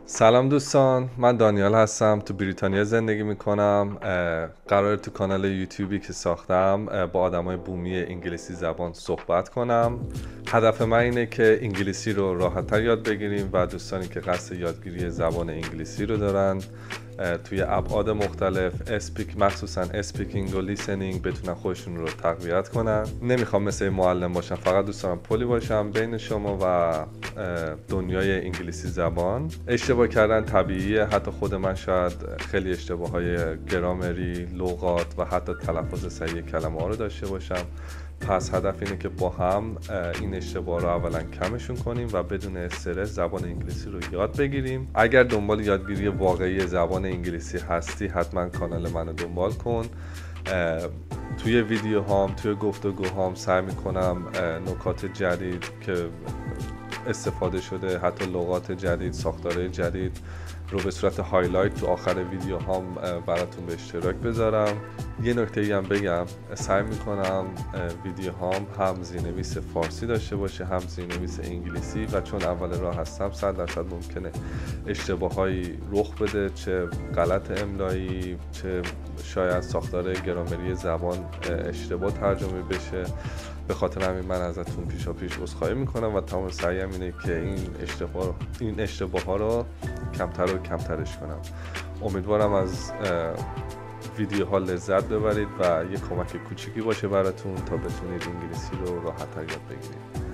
سلام دوستان، من دانیال هستم. تو بریتانیا زندگی میکنم. قرار تو کانال یوتیوبی که ساختم با آدمای بومی انگلیسی زبان صحبت کنم. هدف من اینه که انگلیسی رو راحت‌تر یاد بگیریم و دوستانی که قصد یادگیری زبان انگلیسی رو دارن توی ابعاد مختلف اسپیک، مخصوصا اسپیکینگ و لیسنینگ، بتونن خودشون رو تقویت کنن. نمیخوام مثل معلم باشم، فقط دوست دارم پلی باشم بین شما و دنیای انگلیسی زبان. اشتباه کردن طبیعیه، حتی خود من شاید خیلی اشتباههای گرامری، لغات و حتی تلفظ صحیح کلمه ها رو داشته باشم. پس هدف اینه که با هم این اشتباه رو اولا کمشون کنیم و بدون استرس زبان انگلیسی رو یاد بگیریم. اگر دنبال یادگیری واقعی زبان انگلیسی هستی، حتما کانال منو دنبال کن. توی ویدیوهام، توی گفتگوهام سعی میکنم نکات جدید که استفاده شده، حتی لغات جدید، ساختارهای جدید رو به صورت هایلایت تو آخر ویدیو هم براتون به اشتراک بذارم. یه نکته هم بگم، سعی میکنم ویدیو هم زیرنویس فارسی داشته باشه، هم زیرنویس انگلیسی، و چون اول راه هستم 100% ممکنه اشتباهایی رخ بده، چه غلط املایی، چه شاید ساختار گرامری زبان اشتباه ترجمه بشه. به خاطر همین من ازتون پیش عذرخواهی میکنم و تمام سعیم اینه که این اشتباه ها رو کمتر و کمترش کنم. امیدوارم از ویدیوها لذت ببرید و یه کمک کوچیکی باشه براتون تا بتونید انگلیسی رو راحت‌تر یاد بگیرید.